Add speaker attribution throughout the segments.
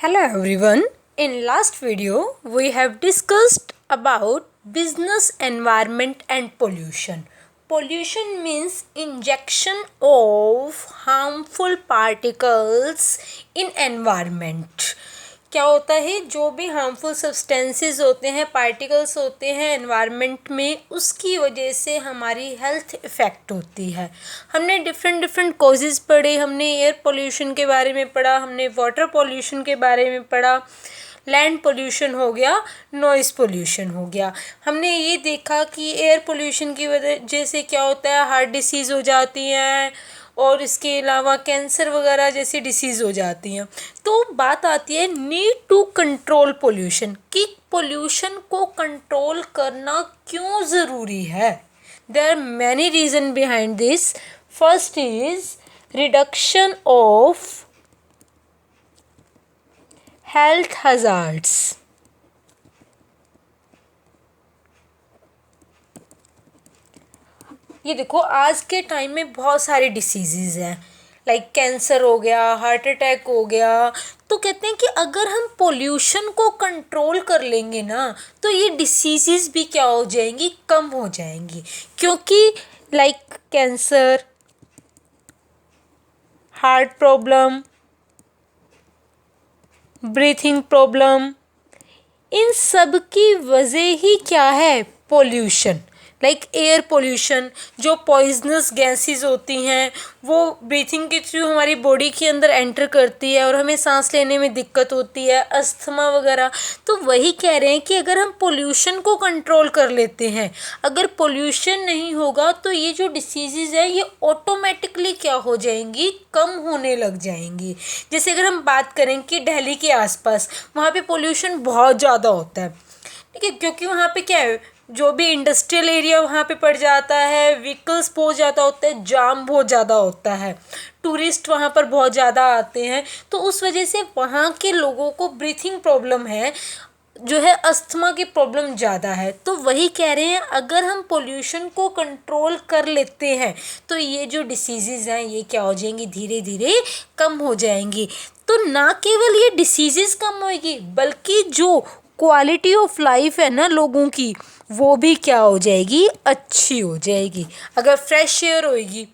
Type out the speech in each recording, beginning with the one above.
Speaker 1: Hello everyone. In last video we have discussed about business environment and pollution. Pollution means injection of harmful particles in environment. क्या होता है, जो भी harmful substances होते हैं, particles होते हैं एनवायरनमेंट में, उसकी वजह से हमारी हेल्थ इफ़ेक्ट होती है. हमने डिफरेंट कॉजेज़ पढ़े. हमने एयर पोल्यूशन के बारे में पढ़ा, हमने वाटर पोल्यूशन के बारे में पढ़ा, लैंड पोल्यूशन हो गया, नॉइज़ पोल्यूशन हो गया. हमने ये देखा कि एयर पोल्यूशन की वजह से क्या होता है, हार्ट डिसीज़ हो जाती हैं और इसके अलावा कैंसर वगैरह जैसी डिसीज़ हो जाती हैं. तो बात आती है नीड टू कंट्रोल पोल्यूशन, कि पोल्यूशन को कंट्रोल करना क्यों ज़रूरी है. There are many reason behind this. First is reduction of health hazards. ये देखो, आज के टाइम में बहुत सारे डिसीज़ हैं, लाइक कैंसर हो गया, हार्ट अटैक हो गया. तो कहते हैं कि अगर हम पोल्यूशन को कंट्रोल कर लेंगे ना, तो ये डिसीज़ भी क्या हो जाएंगी, कम हो जाएंगी. क्योंकि like cancer, heart problem, breathing problem, इन सब की वजह ही क्या है, पोल्यूशन. लाइक एयर पोल्यूशन, जो पॉइजनस गैसेस होती हैं वो ब्रीथिंग के थ्रू हमारी बॉडी के अंदर एंटर करती है और हमें सांस लेने में दिक्कत होती है, अस्थमा वगैरह. तो वही कह रहे हैं कि अगर हम पोल्यूशन को कंट्रोल कर लेते हैं, अगर पोल्यूशन नहीं होगा तो ये जो डिसीज़ है ये ऑटोमेटिकली क्या हो जाएंगी, कम होने लग जाएंगी. जैसे अगर हम बात करें कि दिल्ली के आसपास वहाँ पे पोल्यूशन बहुत ज़्यादा होता है, ठीक है, क्योंकि वहाँ पे क्या है, जो भी इंडस्ट्रियल एरिया वहाँ पे पड़ जाता है, व्हीकल्स बहुत ज़्यादा होते हैं, जाम बहुत ज़्यादा होता है, टूरिस्ट वहाँ पर बहुत ज़्यादा आते हैं. तो उस वजह से वहाँ के लोगों को ब्रीथिंग प्रॉब्लम है, जो है अस्थमा की प्रॉब्लम ज़्यादा है. तो वही कह रहे हैं, अगर हम पोल्यूशन को कंट्रोल कर लेते हैं तो ये जो डिसीज़ हैं ये क्या हो जाएंगी, धीरे धीरे कम हो जाएंगी. तो ना केवल ये डिसीज़ कम होएगी, बल्कि जो क्वालिटी ऑफ लाइफ है ना लोगों की, वो भी क्या हो जाएगी, अच्छी हो जाएगी. अगर फ्रेश एयर होएगी,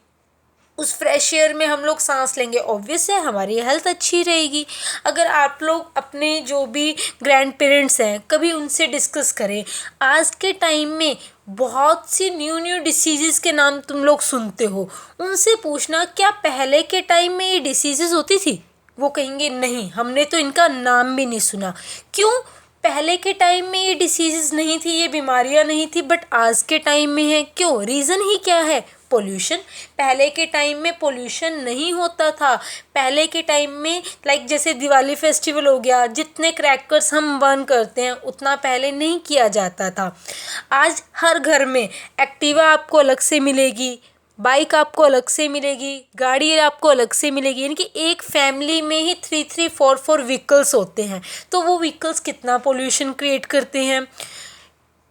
Speaker 1: उस फ्रेश एयर में हम लोग सांस लेंगे, ऑब्वियस है हमारी हेल्थ अच्छी रहेगी. अगर आप लोग अपने जो भी ग्रैंड पेरेंट्स हैं, कभी उनसे डिस्कस करें, आज के टाइम में बहुत सी न्यू डिसीज़ के नाम तुम लोग सुनते हो, उनसे पूछना क्या पहले के टाइम में ये डिसीज़ होती थी. वो कहेंगे नहीं, हमने तो इनका नाम भी नहीं सुना. क्यों? पहले के टाइम में ये डिसीज़ नहीं थी, ये बीमारियां नहीं थी, बट आज के टाइम में है. क्यों? रीज़न ही क्या है, पोल्यूशन. पहले के टाइम में पोल्यूशन नहीं होता था. पहले के टाइम में लाइक जैसे दिवाली फेस्टिवल हो गया, जितने क्रैकर्स हम बर्न करते हैं उतना पहले नहीं किया जाता था. आज हर घर में एक्टिवा आपको अलग से मिलेगी, बाइक आपको अलग से मिलेगी, गाड़ी आपको अलग से मिलेगी. यानी कि एक फैमिली में ही 3 4 व्हीकल्स होते हैं. तो वो व्हीकल्स कितना पोल्यूशन क्रिएट करते हैं,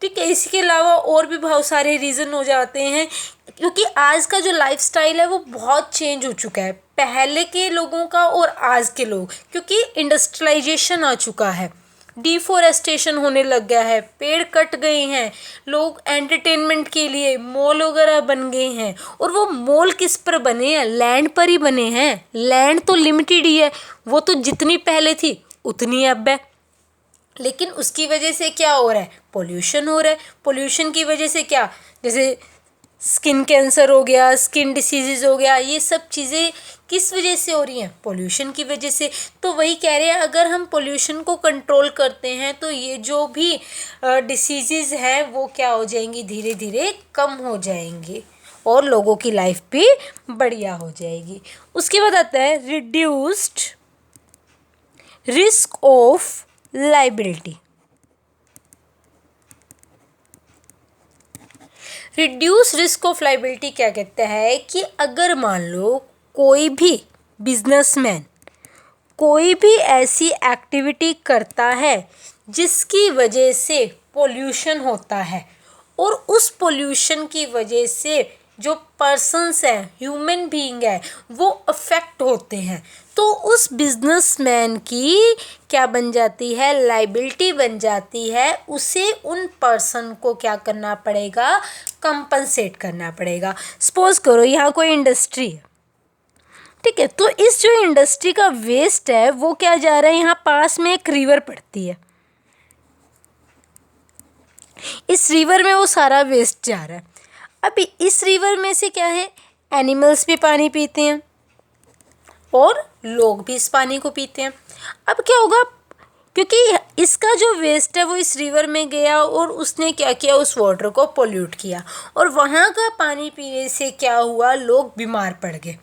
Speaker 1: ठीक है. इसके अलावा और भी बहुत सारे रीज़न हो जाते हैं, क्योंकि आज का जो लाइफस्टाइल है वो बहुत चेंज हो चुका है, पहले के लोगों का और आज के लोग, क्योंकि इंडस्ट्रियलाइजेशन आ चुका है, डिफोरेस्टेशन होने लग गया है, पेड़ कट गए हैं, लोग एंटरटेनमेंट के लिए मॉल वगैरह बन गए हैं. और वो मॉल किस पर बने हैं, लैंड पर ही बने हैं. लैंड तो लिमिटेड ही है, वो तो जितनी पहले थी उतनी अब है. लेकिन उसकी वजह से क्या हो रहा है, पोल्यूशन हो रहा है. पोल्यूशन की वजह से क्या, जैसे स्किन कैंसर हो गया, स्किन डिसीज़ हो गया, ये सब चीज़ें किस वजह से हो रही हैं, पोल्यूशन की वजह से. तो वही कह रहे हैं, अगर हम पोल्यूशन को कंट्रोल करते हैं तो ये जो भी डिसीज़ हैं वो क्या हो जाएंगी, धीरे धीरे कम हो जाएंगे और लोगों की लाइफ भी बढ़िया हो जाएगी. उसके बाद आता है reduced risk of liability. Reduce risk of liability क्या कहता है कि अगर मान लो कोई भी बिजनेसमैन कोई भी ऐसी एक्टिविटी करता है जिसकी वजह से पोल्यूशन होता है, और उस पोल्यूशन की वजह से जो पर्सन्स हैं, ह्यूमन बीइंग है, वो अफेक्ट होते हैं, तो तो उस बिजनेसमैन की क्या बन जाती है, लाइबिलिटी बन जाती है। उसे उन पर्सन को क्या करना पड़ेगा, कंपनसेट करना पड़ेगा। सपोज करो यहाँ कोई इंडस्ट्री है, ठीक है, तो इस जो इंडस्ट्री का वेस्ट है वो क्या जा रहा है, यहाँ पास में एक रिवर पड़ती है, इस रिवर में वो सारा वेस्ट जा रहा है। अभी इस रिवर में से क्या है, एनिमल्स भी पानी पीते हैं और लोग भी इस पानी को पीते हैं। अब क्या होगा, क्योंकि इसका जो वेस्ट है वो इस रिवर में गया और उसने क्या किया, उस वाटर को पोल्यूट किया, और वहाँ का पानी पीने से क्या हुआ, लोग बीमार पड़ गए।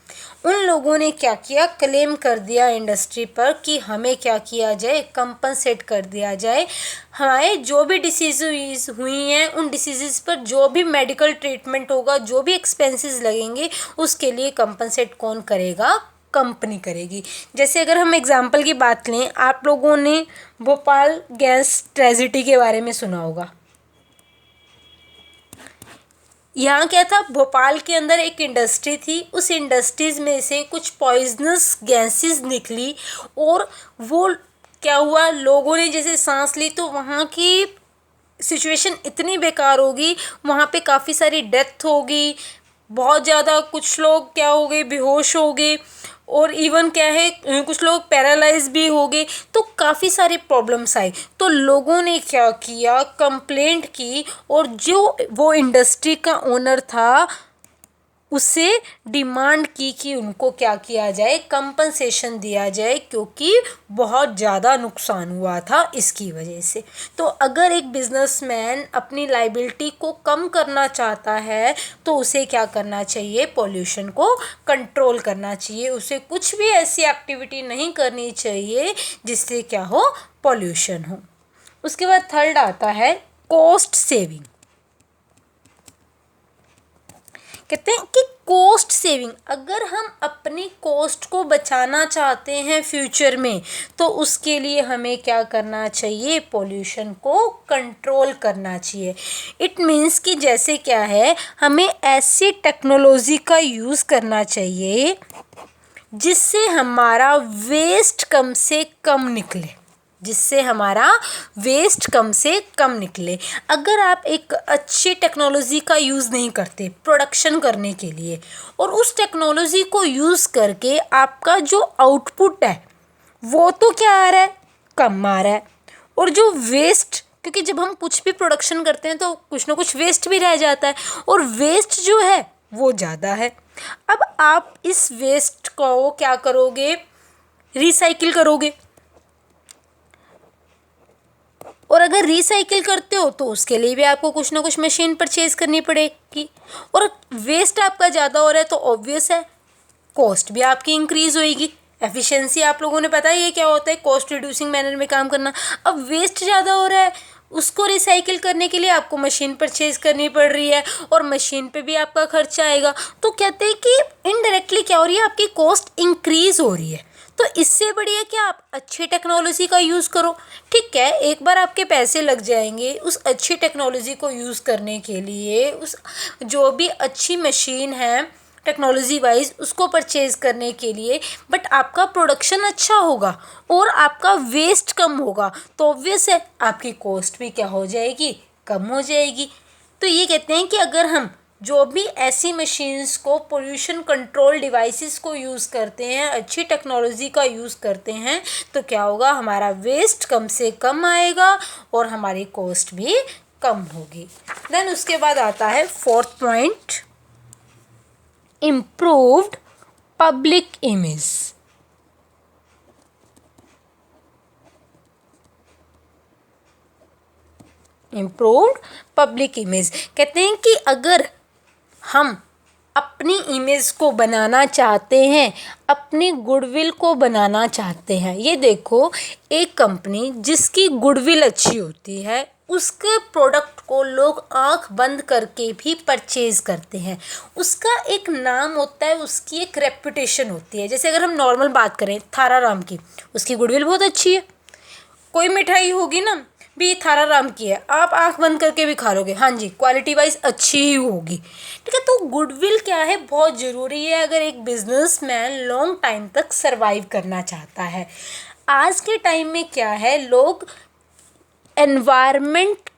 Speaker 1: उन लोगों ने क्या किया, क्लेम कर दिया इंडस्ट्री पर कि हमें क्या किया जाए, कंपनसेट कर दिया जाए। हमारे जो भी डिसीज़ हुई हैं उन डिसीज़ पर जो भी मेडिकल ट्रीटमेंट होगा, जो भी एक्सपेंसेस लगेंगे, उसके लिए कंपनसेट कौन करेगा, कंपनी करेगी। जैसे अगर हम एग्जांपल की बात लें, आप लोगों ने भोपाल गैस ट्रेजेडी के बारे में सुना होगा। यहाँ क्या था, भोपाल के अंदर एक इंडस्ट्री थी, उस इंडस्ट्रीज में से कुछ पॉइजनस गैसेस निकली और वो क्या हुआ, लोगों ने जैसे सांस ली तो वहाँ की सिचुएशन इतनी बेकार होगी, वहाँ पे काफ़ी सारी डेथ होगी, बहुत ज़्यादा, कुछ लोग क्या हो गए, बेहोश हो गए, और इवन क्या है, कुछ लोग पैरालाइज भी हो गए। तो काफ़ी सारे प्रॉब्लम्स आए। तो लोगों ने क्या किया, कंप्लेंट की, और जो वो इंडस्ट्री का ओनर था उससे डिमांड की कि उनको क्या किया जाए, कंपनसेशन दिया जाए, क्योंकि बहुत ज़्यादा नुकसान हुआ था इसकी वजह से। तो अगर एक बिजनेसमैन अपनी लाइबिलिटी को कम करना चाहता है तो उसे क्या करना चाहिए, पॉल्यूशन को कंट्रोल करना चाहिए। उसे कुछ भी ऐसी एक्टिविटी नहीं करनी चाहिए जिससे क्या हो, पॉल्यूशन हो। उसके बाद थर्ड आता है कॉस्ट सेविंग। कहते हैं कि कॉस्ट सेविंग, अगर हम अपनी कॉस्ट को बचाना चाहते हैं फ्यूचर में, तो उसके लिए हमें क्या करना चाहिए, पॉल्यूशन को कंट्रोल करना चाहिए। इट मीन्स कि जैसे क्या है, हमें ऐसी टेक्नोलॉजी का यूज़ करना चाहिए जिससे हमारा वेस्ट कम से कम निकले, जिससे हमारा वेस्ट कम से कम निकले। अगर आप एक अच्छी टेक्नोलॉजी का यूज़ नहीं करते प्रोडक्शन करने के लिए, और उस टेक्नोलॉजी को यूज़ करके आपका जो आउटपुट है वो तो क्या आ रहा है, कम आ रहा है, और जो वेस्ट, क्योंकि जब हम कुछ भी प्रोडक्शन करते हैं तो कुछ ना कुछ वेस्ट भी रह जाता है, और वेस्ट जो है वो ज़्यादा है। अब आप इस वेस्ट को क्या करोगे, रिसाइकिल करोगे, और अगर रिसाइकिल करते हो तो उसके लिए भी आपको कुछ ना कुछ मशीन परचेज करनी पड़ेगी, और वेस्ट आपका ज़्यादा हो रहा है तो ऑब्वियस है कॉस्ट भी आपकी इंक्रीज़ होएगी। एफिशिएंसी आप लोगों ने पता है ये क्या होता है, कॉस्ट रिड्यूसिंग मैनर में काम करना। अब वेस्ट ज़्यादा हो रहा है, उसको रिसाइकिल करने के लिए आपको मशीन परचेज करनी पड़ रही है, और मशीन पे भी आपका खर्चा आएगा। तो कहते हैं कि इनडायरेक्टली क्या हो रही है, आपकी कॉस्ट इंक्रीज़ हो रही है। तो इससे बढ़िया कि आप अच्छी टेक्नोलॉजी का यूज़ करो। ठीक है, एक बार आपके पैसे लग जाएंगे उस अच्छी टेक्नोलॉजी को यूज़ करने के लिए, उस जो भी अच्छी मशीन है टेक्नोलॉजी वाइज उसको परचेज करने के लिए, बट आपका प्रोडक्शन अच्छा होगा और आपका वेस्ट कम होगा, तो ऑब्वियस है आपकी कॉस्ट भी क्या हो जाएगी, कम हो जाएगी। तो ये कहते हैं कि अगर हम जो भी ऐसी मशीन्स को, पोल्यूशन कंट्रोल डिवाइसेस को यूज़ करते हैं, अच्छी टेक्नोलॉजी का यूज़ करते हैं, तो क्या होगा, हमारा वेस्ट कम से कम आएगा और हमारी कॉस्ट भी कम होगी। देन उसके बाद आता है fourth point, improved public image. Improved public image कहते हैं कि अगर हम अपनी इमेज को बनाना चाहते हैं, अपनी गुडविल को बनाना चाहते हैं, ये देखो एक कंपनी जिसकी गुडविल अच्छी होती है उसके प्रोडक्ट को लोग आंख बंद करके भी परचेज करते हैं। उसका एक नाम होता है, उसकी एक रेपुटेशन होती है। जैसे अगर हम नॉर्मल बात करें थाराराम की, उसकी गुडविल बहुत अच्छी है। कोई मिठाई होगी ना, भी थारा राम की है, आप आंख बंद करके भी खा लोगे, हाँ जी, क्वालिटी वाइज अच्छी ही होगी, ठीक है। तो गुडविल क्या है, बहुत ज़रूरी है अगर एक बिजनेसमैन लॉन्ग टाइम तक सरवाइव करना चाहता है। आज के टाइम में क्या है, लोग एनवायरनमेंट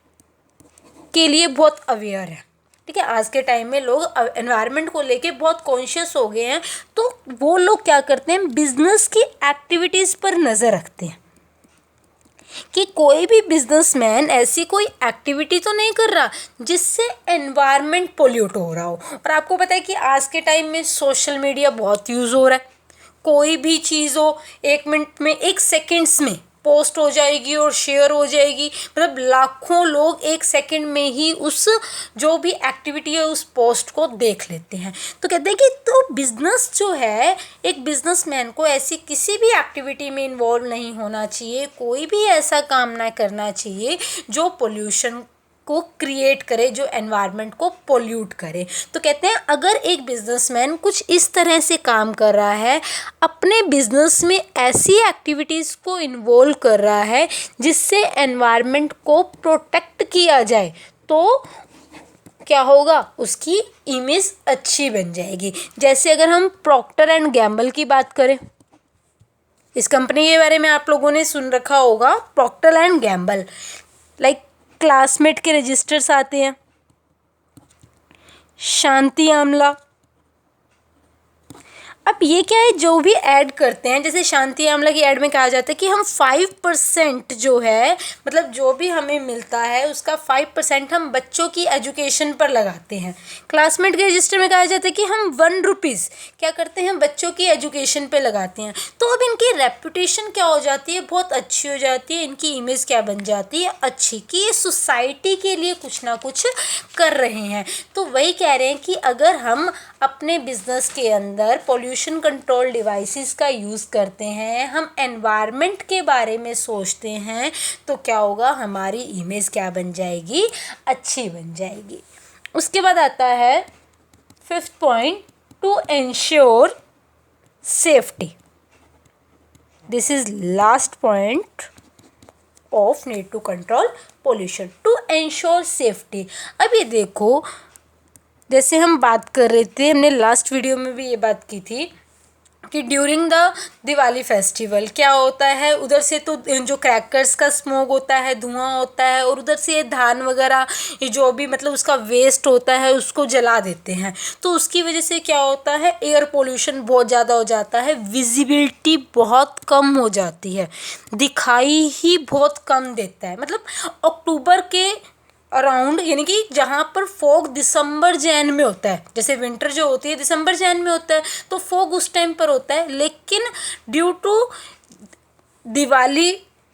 Speaker 1: के लिए बहुत अवेयर है, ठीक है। आज के टाइम में लोग एनवायरनमेंट को लेके बहुत कॉन्शियस हो गए हैं, तो वो लोग क्या करते हैं, बिजनेस की एक्टिविटीज़ पर नज़र रखते हैं कि कोई भी बिजनेसमैन ऐसी कोई एक्टिविटी तो नहीं कर रहा जिससे एनवायरनमेंट पोल्यूट हो रहा हो। और आपको पता है कि आज के टाइम में सोशल मीडिया बहुत यूज़ हो रहा है, कोई भी चीज़ हो 1 मिनट में, 1 सेकेंड्स में पोस्ट हो जाएगी और शेयर हो जाएगी, मतलब लाखों लोग 1 सेकेंड में ही उस जो भी एक्टिविटी है उस पोस्ट को देख लेते हैं। तो कहते हैं कि तो बिजनेस जो है, एक बिजनेसमैन को ऐसी किसी भी एक्टिविटी में इन्वॉल्व नहीं होना चाहिए, कोई भी ऐसा काम ना करना चाहिए जो पोल्यूशन को क्रिएट करे, जो एनवायरनमेंट को पोल्यूट करे। तो कहते हैं अगर एक बिजनेसमैन कुछ इस तरह से काम कर रहा है, अपने बिजनेस में ऐसी एक्टिविटीज़ को इन्वॉल्व कर रहा है जिससे एनवायरनमेंट को प्रोटेक्ट किया जाए, तो क्या होगा, उसकी इमेज अच्छी बन जाएगी। जैसे अगर हम प्रॉक्टर एंड गैम्बल की बात करें, इस कंपनी के बारे में आप लोगों ने सुन रखा होगा, Procter and Gamble, like classmate के रजिस्टर्स आते हैं, शांति आमला। अब ये क्या है, जो भी ऐड करते हैं, जैसे शांति आमला की ऐड में कहा जाता है कि हम 5% जो है, मतलब जो भी हमें मिलता है उसका 5% हम बच्चों की एजुकेशन पर लगाते हैं। क्लासमेट के रजिस्टर में कहा जाता है कि हम 1 रुपीज़ क्या करते हैं, बच्चों की एजुकेशन पे लगाते हैं। तो अब इनकी रेपुटेशन क्या हो जाती है, बहुत अच्छी हो जाती है, इनकी इमेज क्या बन जाती है, अच्छी, कि ये सोसाइटी के लिए कुछ ना कुछ कर रहे हैं। तो वही कह रहे हैं कि अगर हम अपने बिजनेस के अंदर पोल्यूशन कंट्रोल डिवाइसेस का यूज़ करते हैं, हम एनवायरनमेंट के बारे में सोचते हैं, तो क्या होगा, हमारी इमेज क्या बन जाएगी, अच्छी बन जाएगी। उसके बाद आता है 5th point, to ensure safety. This is last point of need to control pollution, to ensure safety. अब ये देखो, जैसे हम बात कर रहे थे, हमने लास्ट वीडियो में भी ये बात की थी कि ड्यूरिंग द दिवाली फेस्टिवल क्या होता है, उधर से तो जो क्रैकर्स का स्मोक होता है, धुआं होता है, और उधर से ये धान वगैरह ये जो भी मतलब उसका वेस्ट होता है उसको जला देते हैं। तो उसकी वजह से क्या होता है, एयर पोल्यूशन बहुत ज़्यादा हो जाता है, विजिबिलिटी बहुत कम हो जाती है, दिखाई ही बहुत कम देता है। मतलब अक्टूबर के अराउंड, यानी कि जहाँ पर फॉग दिसंबर जैन में होता है, जैसे विंटर जो होती है दिसंबर जैन में होता है, तो फॉग उस टाइम पर होता है। लेकिन ड्यू टू दिवाली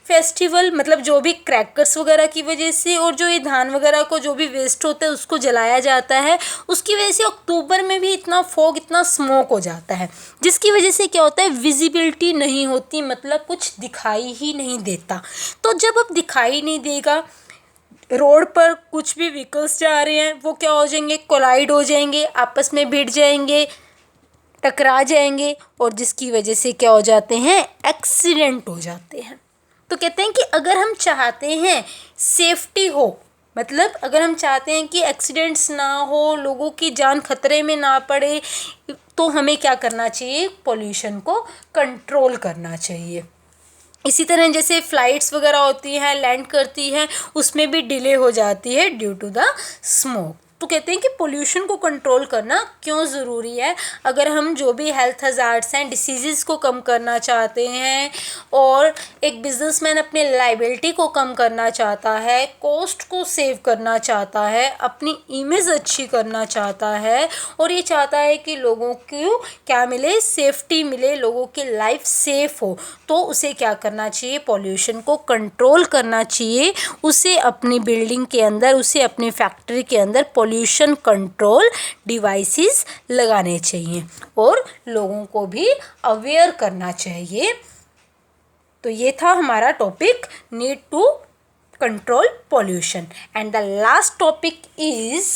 Speaker 1: फेस्टिवल, मतलब जो भी क्रैकर्स वगैरह की वजह से और जो ये धान वगैरह को जो भी वेस्ट होता है उसको जलाया जाता है, उसकी वजह से अक्टूबर में भी इतना फॉग, इतना स्मोक हो जाता है, जिसकी वजह से क्या होता है, विजिबिलिटी नहीं होती, मतलब कुछ दिखाई ही नहीं देता। तो जब अब दिखाई नहीं देगा, रोड पर कुछ भी व्हीकल्स जा रहे हैं वो क्या हो जाएंगे, कोलाइड हो जाएंगे, आपस में भिड़ जाएंगे, टकरा जाएंगे, और जिसकी वजह से क्या हो जाते हैं, एक्सीडेंट हो जाते हैं। तो कहते हैं कि अगर हम चाहते हैं सेफ्टी हो, मतलब अगर हम चाहते हैं कि एक्सीडेंट्स ना हो, लोगों की जान खतरे में ना पड़े, तो हमें क्या करना चाहिए, पोल्यूशन को कंट्रोल करना चाहिए। इसी तरह जैसे फ़्लाइट्स वगैरह होती हैं, लैंड करती हैं, उसमें भी डिले हो जाती है ड्यू टू द स्मोक। तो कहते हैं कि पोल्यूशन को कंट्रोल करना क्यों ज़रूरी है। अगर हम जो भी हेल्थ हज़ार्ड्स हैं, डिसीज़ को कम करना चाहते हैं, और एक बिजनेसमैन अपने लाइबिलिटी को कम करना चाहता है, कॉस्ट को सेव करना चाहता है, अपनी इमेज अच्छी करना चाहता है, और ये चाहता है कि लोगों को क्या मिले, सेफ्टी मिले, लोगों की लाइफ सेफ हो, तो उसे क्या करना चाहिए, पॉल्यूशन को कंट्रोल करना चाहिए। उसे अपनी बिल्डिंग के अंदर, उसे अपनी फैक्ट्री के अंदर पोल्यूशन कंट्रोल डिवाइसेस लगाने चाहिए, और लोगों को भी अवेयर करना चाहिए। तो ये था हमारा topic, need to control pollution. And the last topic is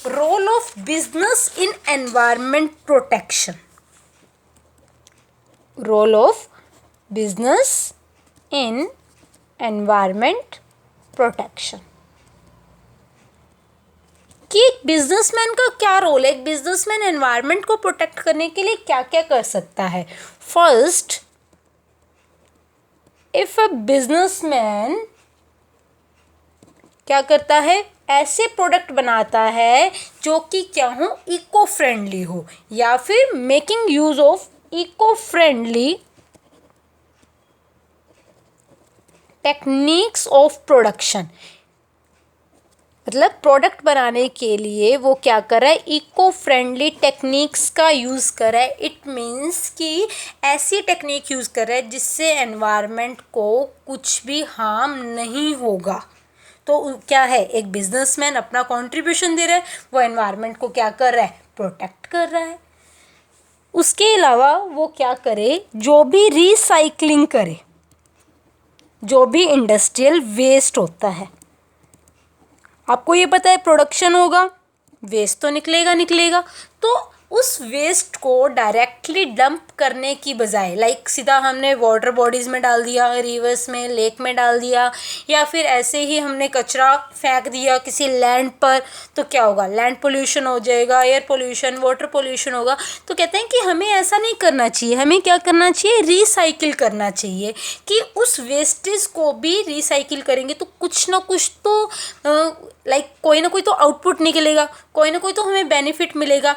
Speaker 1: role of business in environment protection. Role of business in environment protection. कि एक बिजनेसमैन का क्या रोल है, एक बिजनेसमैन एनवायरनमेंट को प्रोटेक्ट करने के लिए क्या क्या कर सकता है। फर्स्ट, इफ अ बिजनेसमैन क्या करता है, ऐसे प्रोडक्ट बनाता है जो कि क्या हो, इको फ्रेंडली हो, या फिर making use of eco friendly techniques of production. मतलब प्रोडक्ट बनाने के लिए वो क्या कर रहा है, इको फ्रेंडली टेक्निक्स का यूज़ कर रहा है। इट मीन्स कि ऐसी टेक्निक यूज़ कर रहा है जिससे एनवायरनमेंट को कुछ भी हार्म नहीं होगा। तो क्या है, एक बिजनेसमैन अपना कंट्रीब्यूशन दे रहा है, वो एनवायरनमेंट को क्या कर रहा है, प्रोटेक्ट कर रहा है। उसके अलावा वो क्या करे, जो भी रिसाइकलिंग करे, जो भी इंडस्ट्रियल वेस्ट होता है, आपको ये पता है प्रोडक्शन होगा, वेस्ट तो निकलेगा, तो उस वेस्ट को डायरेक्टली डंप करने की बजाय, लाइक सीधा हमने वाटर बॉडीज़ में डाल दिया, रिवर्स में, लेक में डाल दिया, या फिर ऐसे ही हमने कचरा फेंक दिया किसी लैंड पर, तो क्या होगा, लैंड पोल्यूशन हो जाएगा, एयर पोल्यूशन, वाटर पोल्यूशन होगा। तो कहते हैं कि हमें ऐसा नहीं करना चाहिए, हमें क्या करना चाहिए, रिसाइकिल करना चाहिए। कि उस वेस्टेज को भी रिसाइकिल करेंगे तो कुछ ना कुछ तो लाइक कोई ना कोई तो आउटपुट निकलेगा, कोई ना कोई तो हमें बेनिफिट मिलेगा।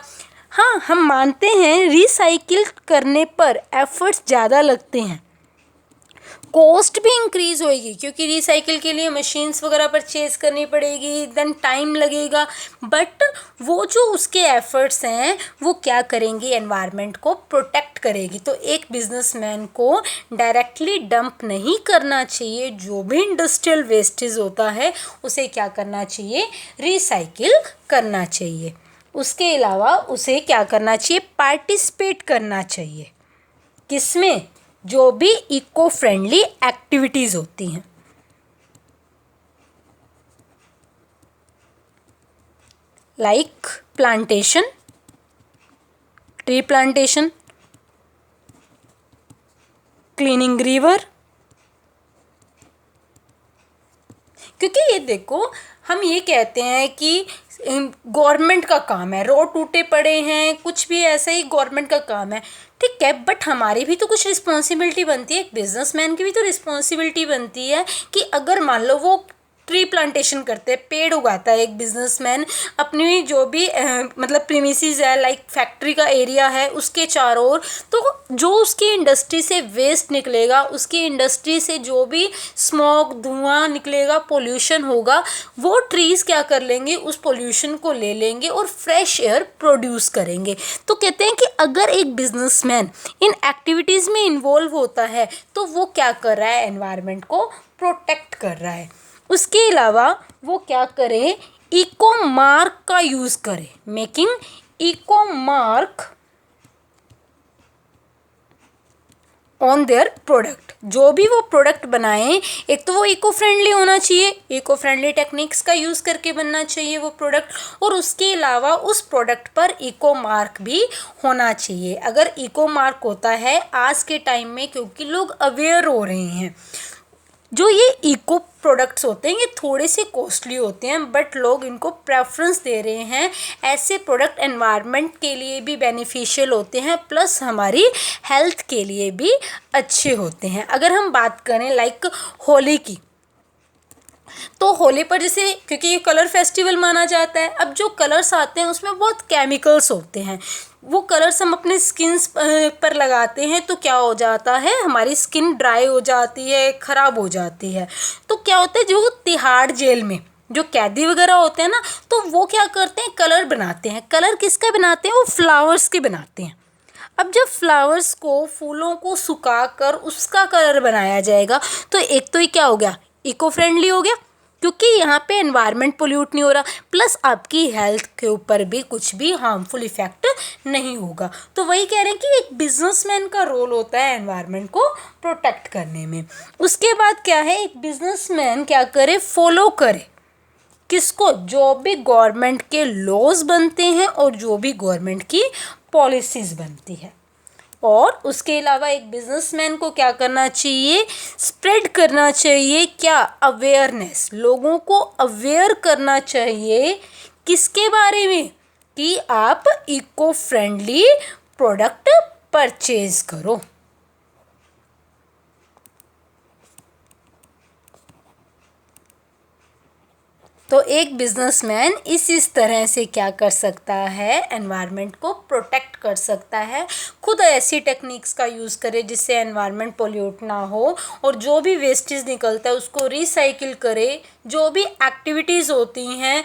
Speaker 1: हाँ, हम मानते हैं रिसाइकिल करने पर एफर्ट्स ज़्यादा लगते हैं, कॉस्ट भी इंक्रीज़ होएगी, क्योंकि रिसाइकिल के लिए मशीन्स वगैरह परचेज़ करनी पड़ेगी, देन टाइम लगेगा, बट वो जो उसके एफर्ट्स हैं वो क्या करेंगे, एनवायरनमेंट को प्रोटेक्ट करेगी। तो एक बिजनेसमैन को डायरेक्टली डंप नहीं करना चाहिए, जो भी इंडस्ट्रियल वेस्टेज होता है उसे क्या करना चाहिए, रिसाइकिल करना चाहिए। उसके अलावा उसे क्या करना चाहिए, पार्टिसिपेट करना चाहिए, किसमें, जो भी इको फ्रेंडली एक्टिविटीज़ होती हैं, like plantation, tree plantation, cleaning river. क्योंकि ये देखो, हम ये कहते हैं कि गवर्नमेंट का काम है, रोड टूटे पड़े हैं, कुछ भी ऐसा ही गवर्नमेंट का काम है, ठीक है, बट हमारी भी तो कुछ रिस्पॉन्सिबिलिटी बनती है, एक बिजनेसमैन की भी तो रिस्पॉन्सिबिलिटी बनती है कि अगर मान लो वो ट्री प्लांटेशन करते हैं, पेड़ उगाता है एक बिजनेसमैन, अपनी जो भी मतलब प्रीमिसेस है, लाइक फैक्ट्री का एरिया है उसके चारों ओर, तो जो उसकी इंडस्ट्री से वेस्ट निकलेगा, उसकी इंडस्ट्री से जो भी स्मोक, धुआं निकलेगा, पोल्यूशन होगा, वो ट्रीज़ क्या कर लेंगे, उस पोल्यूशन को ले लेंगे और फ्रेश एयर प्रोड्यूस करेंगे। तो कहते हैं कि अगर एक बिजनेसमैन इन एक्टिविटीज़ में इन्वॉल्व होता है तो वो क्या कर रहा है, एनवायरनमेंट को प्रोटेक्ट कर रहा है। उसके अलावा वो क्या करे, इको मार्क का यूज़ करे, making eco mark on their product. जो भी वो प्रोडक्ट बनाएं, एक तो वो इको फ्रेंडली होना चाहिए, इको फ्रेंडली टेक्निक्स का यूज़ करके बनना चाहिए वो प्रोडक्ट, और उसके अलावा उस प्रोडक्ट पर इको मार्क भी होना चाहिए। अगर इको मार्क होता है आज के टाइम में, क्योंकि लोग अवेयर हो रहे हैं, जो ये इको प्रोडक्ट्स होते हैं ये थोड़े से कॉस्टली होते हैं, बट लोग इनको प्रेफरेंस दे रहे हैं। ऐसे प्रोडक्ट एनवायरनमेंट के लिए भी बेनिफिशियल होते हैं, प्लस हमारी हेल्थ के लिए भी अच्छे होते हैं। अगर हम बात करें लाइक होली की, तो होली पर जैसे, क्योंकि ये कलर फेस्टिवल माना जाता है, अब जो कलर्स आते हैं उसमें बहुत केमिकल्स होते हैं, वो कलर्स हम अपने स्किन्स पर लगाते हैं तो क्या हो जाता है, हमारी स्किन ड्राई हो जाती है, ख़राब हो जाती है। तो क्या होता है, जो तिहाड़ जेल में जो कैदी वगैरह होते हैं ना, तो वो क्या करते हैं, कलर बनाते हैं। कलर किसका बनाते हैं, वो फ्लावर्स के बनाते हैं। अब जब फ्लावर्स को, फूलों को सुखाकर उसका कलर बनाया जाएगा, तो एक तो ये क्या हो गया, इको फ्रेंडली हो गया, क्योंकि यहाँ पे एनवायरनमेंट पोल्यूट नहीं हो रहा, प्लस आपकी हेल्थ के ऊपर भी कुछ भी हार्मफुल इफेक्ट नहीं होगा। तो वही कह रहे हैं कि एक बिजनेसमैन का रोल होता है एनवायरनमेंट को प्रोटेक्ट करने में। उसके बाद क्या है, एक बिजनेसमैन क्या करे, फॉलो करे किसको, जो भी गवर्नमेंट के लॉज बनते हैं और जो भी गवर्नमेंट की पॉलिसीज़ बनती है। और उसके अलावा एक बिजनेसमैन को क्या करना चाहिए, स्प्रेड करना चाहिए क्या, अवेयरनेस, लोगों को अवेयर करना चाहिए किसके बारे में, कि आप इको फ्रेंडली प्रोडक्ट परचेज करो। तो एक बिजनेसमैन इस तरह से क्या कर सकता है, एनवायरनमेंट को प्रोटेक्ट कर सकता है। खुद ऐसी टेक्निक्स का यूज़ करे जिससे एनवायरनमेंट पोल्यूट ना हो, और जो भी वेस्टेज निकलता है उसको रिसाइकिल करे। जो भी एक्टिविटीज़ होती हैं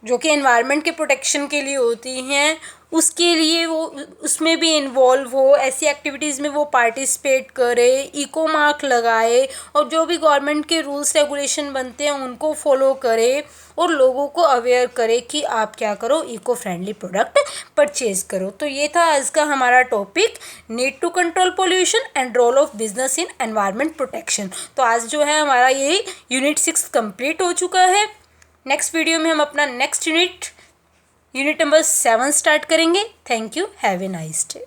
Speaker 1: जो कि एनवायरनमेंट के प्रोटेक्शन के लिए होती हैं, उसके लिए वो उसमें भी इन्वॉल्व हो, ऐसी एक्टिविटीज़ में वो पार्टिसिपेट करे, इको मार्क लगाए, और जो भी गवर्नमेंट के रूल्स रेगुलेशन बनते हैं उनको फॉलो करे, और लोगों को अवेयर करे कि आप क्या करो, इको फ्रेंडली प्रोडक्ट परचेज करो। तो ये था आज का हमारा topic, need to control pollution and role of business in environment protection. तो आज जो है हमारा ये यूनिट 6 कंप्लीट हो चुका है। नेक्स्ट वीडियो में हम अपना नेक्स्ट यूनिट नंबर 7 स्टार्ट करेंगे। Thank you, have a nice day.